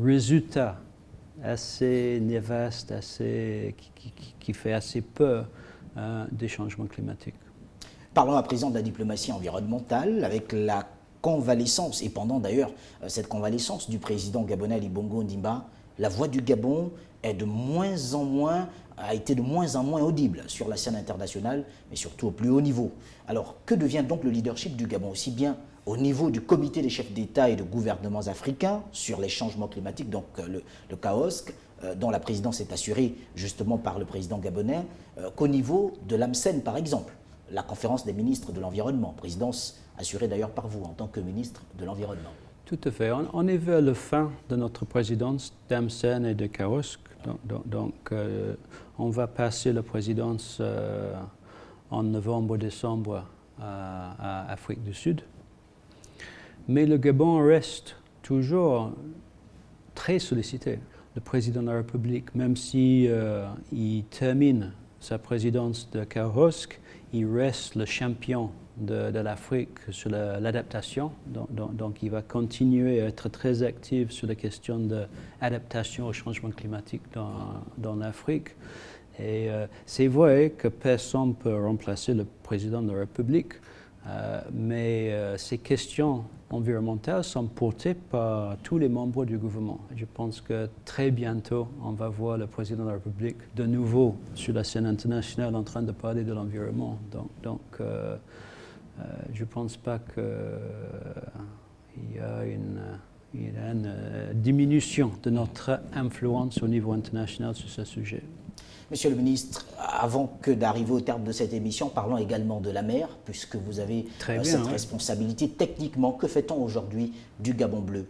résultats assez néfastes, qui fait assez peur des changements climatiques. Parlons à présent de la diplomatie environnementale. Avec la convalescence, et pendant d'ailleurs cette convalescence du président gabonais Ali Bongo Ondimba, la voix du Gabon est de moins en moins, a été de moins en moins audible sur la scène internationale, mais surtout au plus haut niveau. Alors, que devient donc le leadership du Gabon, aussi bien au niveau du comité des chefs d'État et de gouvernements africains sur les changements climatiques, donc le CAOSC, dont la présidence est assurée justement par le président gabonais, qu'au niveau de l'AMSEN, par exemple, la conférence des ministres de l'Environnement, présidence assurée d'ailleurs par vous en tant que ministre de l'Environnement. Tout à fait. On est vers la fin de notre présidence d'AMSEN et de CAOSC. Donc on va passer la présidence en novembre-décembre à Afrique du Sud. Mais le Gabon reste toujours très sollicité. Le président de la République, même si il termine sa présidence de CAOSC, il reste le champion de l'Afrique sur l'adaptation. Donc il va continuer à être très actif sur la question de l'adaptation au changement climatique dans l'Afrique. Et c'est vrai que personne ne peut remplacer le président de la République, mais ces questions environnementales sont portées par tous les membres du gouvernement. Je pense que très bientôt, on va voir le président de la République de nouveau sur la scène internationale en train de parler de l'environnement. Donc je ne pense pas qu'il y a une diminution de notre influence au niveau international sur ce sujet. Monsieur le ministre, avant que d'arriver au terme de cette émission, parlons également de la mer, puisque vous avez cette responsabilité. Techniquement, que fait-on aujourd'hui du Gabon bleu?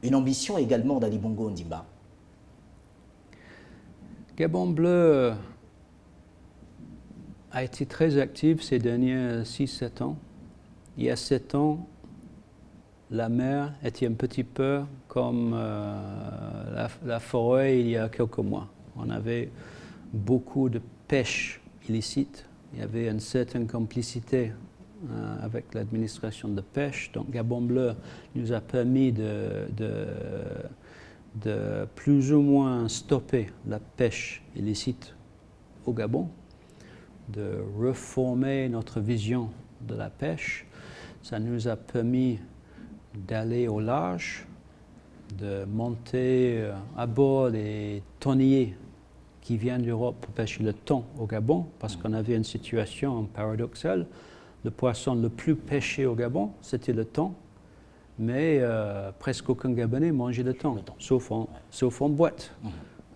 Une ambition également d'Ali Bongo Ondimba. Gabon bleu a été très actif ces derniers 6-7 ans. Il y a 7 ans, la mer était un petit peu comme la forêt il y a quelques mois. On avait beaucoup de pêche illicite. Il y avait une certaine complicité avec l'administration de pêche. Donc Gabon bleu nous a permis de plus ou moins stopper la pêche illicite au Gabon, de reformer notre vision de la pêche. Ça nous a permis d'aller au large, de monter à bord les thoniers qui viennent d'Europe pour pêcher le thon au Gabon, parce qu'on avait une situation paradoxale. Le poisson le plus pêché au Gabon, c'était le thon, mais presque aucun Gabonais mangeait le thon, sauf en boîte.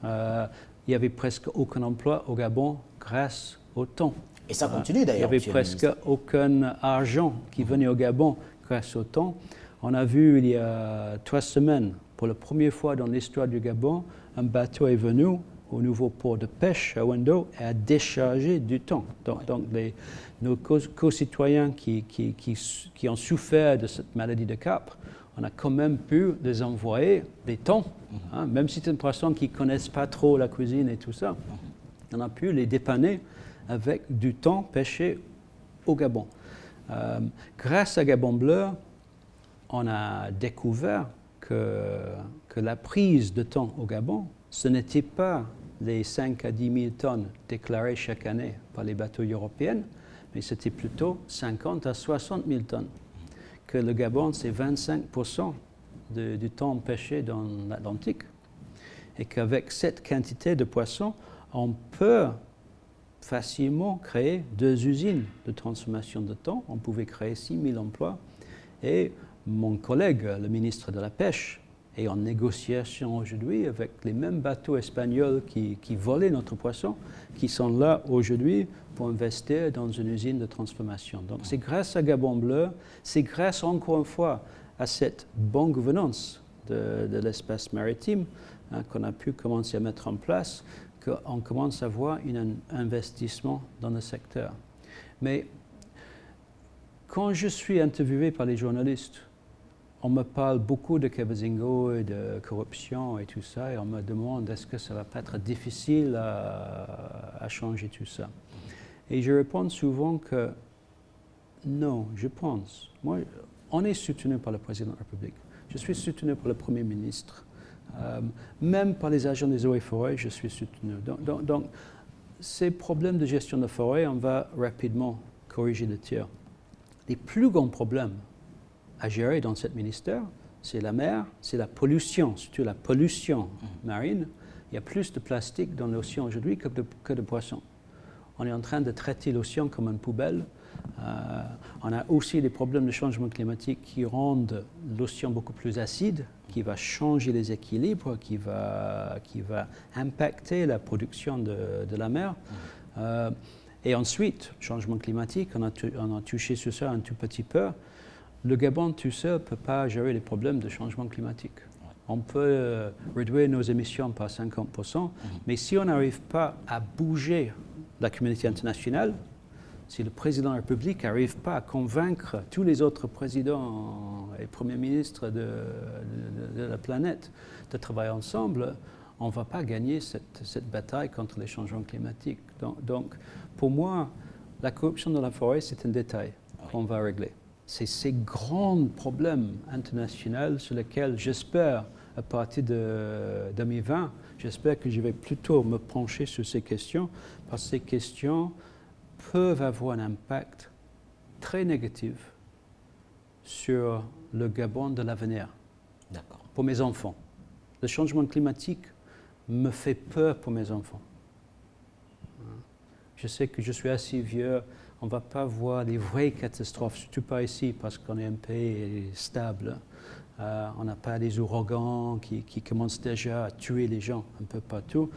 Il n'y avait presque aucun emploi au Gabon grâce au thon. Et ça continue d'ailleurs. Il n'y avait presque aucun argent qui venait au Gabon grâce au thon. On a vu il y a 3 semaines, pour la première fois dans l'histoire du Gabon, un bateau est venu au nouveau port de pêche à Wendo et a déchargé du thon. Donc nos concitoyens qui ont souffert de cette maladie de Capre, on a quand même pu les envoyer des thons, même si c'est une poisson qui ne connaissent pas trop la cuisine et tout ça. On a pu les dépanner avec du thon pêché au Gabon. Grâce à Gabon bleu, on a découvert que la prise de thon au Gabon, ce n'était pas les 5 à 10 000 tonnes déclarées chaque année par les bateaux européens, mais c'était plutôt 50 à 60 000 tonnes. Que le Gabon, c'est 25% du thon pêché dans l'Atlantique. Et qu'avec cette quantité de poissons, on peut facilement créer 2 usines de transformation de thon. On pouvait créer 6 000 emplois. Et mon collègue, le ministre de la Pêche, est en négociation aujourd'hui avec les mêmes bateaux espagnols qui volaient notre poisson, qui sont là aujourd'hui pour investir dans une usine de transformation. Donc c'est grâce à Gabon bleu, c'est grâce encore une fois à cette bonne gouvernance de l'espace maritime qu'on a pu commencer à mettre en place, qu'on commence à voir un investissement dans le secteur. Mais quand je suis interviewé par les journalistes, on me parle beaucoup de Kabazingo et de corruption et tout ça, et on me demande est-ce que ça ne va pas être difficile à changer tout ça. Et je réponds souvent que non, je pense. Moi, on est soutenu par le président de la République. Je suis soutenu par le Premier ministre. Même par les agents des eaux et forêts, je suis soutenu. Donc, ces problèmes de gestion de forêt, on va rapidement corriger le tir. Les plus grands problèmes à gérer dans ce ministère, c'est la mer, c'est la pollution, surtout la pollution marine. Il y a plus de plastique dans l'océan aujourd'hui que de poissons. On est en train de traiter l'océan comme une poubelle. On a aussi des problèmes de changement climatique qui rendent l'océan beaucoup plus acide, qui va changer les équilibres, qui va impacter la production de la mer. Et ensuite, changement climatique, on a touché sur ça un tout petit peu. Le Gabon tout seul ne peut pas gérer les problèmes de changement climatique. On peut réduire nos émissions par 50%, mais si on n'arrive pas à bouger la communauté internationale, si le président de la République n'arrive pas à convaincre tous les autres présidents et premiers ministres de la planète de travailler ensemble, on ne va pas gagner cette bataille contre les changements climatiques. Donc, pour moi, la corruption dans la forêt, c'est un détail qu'on va régler. C'est ces grands problèmes internationaux sur lesquels j'espère, à partir de 2020, j'espère que je vais plutôt me pencher sur ces questions, parce que ces questions peuvent avoir un impact très négatif sur le Gabon de l'avenir, pour mes enfants. Le changement climatique me fait peur pour mes enfants. Je sais que je suis assez vieux, on ne va pas voir les vraies catastrophes, surtout pas ici, parce qu'on est un pays stable. On n'a pas des ouragans qui commencent déjà à tuer les gens un peu partout.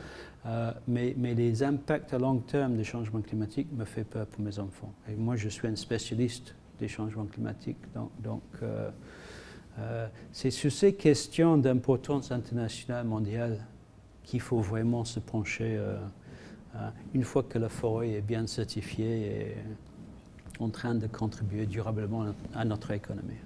Mais les impacts à long terme des changements climatiques me font peur pour mes enfants. Et moi, je suis un spécialiste des changements climatiques. Donc c'est sur ces questions d'importance internationale mondiale qu'il faut vraiment se pencher une fois que la forêt est bien certifiée et en train de contribuer durablement à notre économie.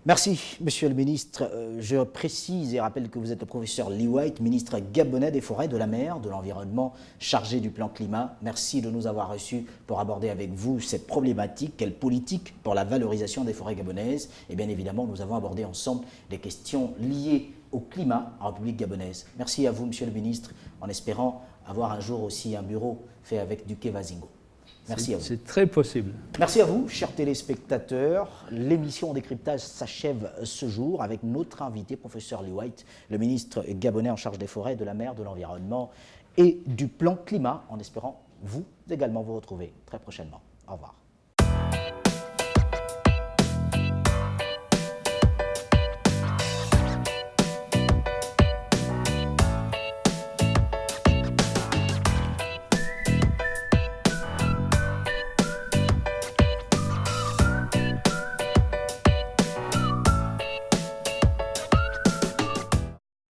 Merci, Monsieur le Ministre. Je précise et rappelle que vous êtes le professeur Lee White, ministre gabonais des Forêts, de la Mer, de l'Environnement, chargé du plan climat. Merci de nous avoir reçus pour aborder avec vous cette problématique, quelle politique pour la valorisation des forêts gabonaises. Et bien évidemment, nous avons abordé ensemble des questions liées au climat en République gabonaise. Merci à vous, Monsieur le Ministre, en espérant avoir un jour aussi un bureau fait avec du Kevazingo. Merci à vous. C'est très possible. Merci à vous, chers téléspectateurs. L'émission Décryptage s'achève ce jour avec notre invité, professeur Lee White, le ministre gabonais en charge des forêts, de la mer, de l'environnement et du plan climat, en espérant vous également vous retrouver très prochainement. Au revoir.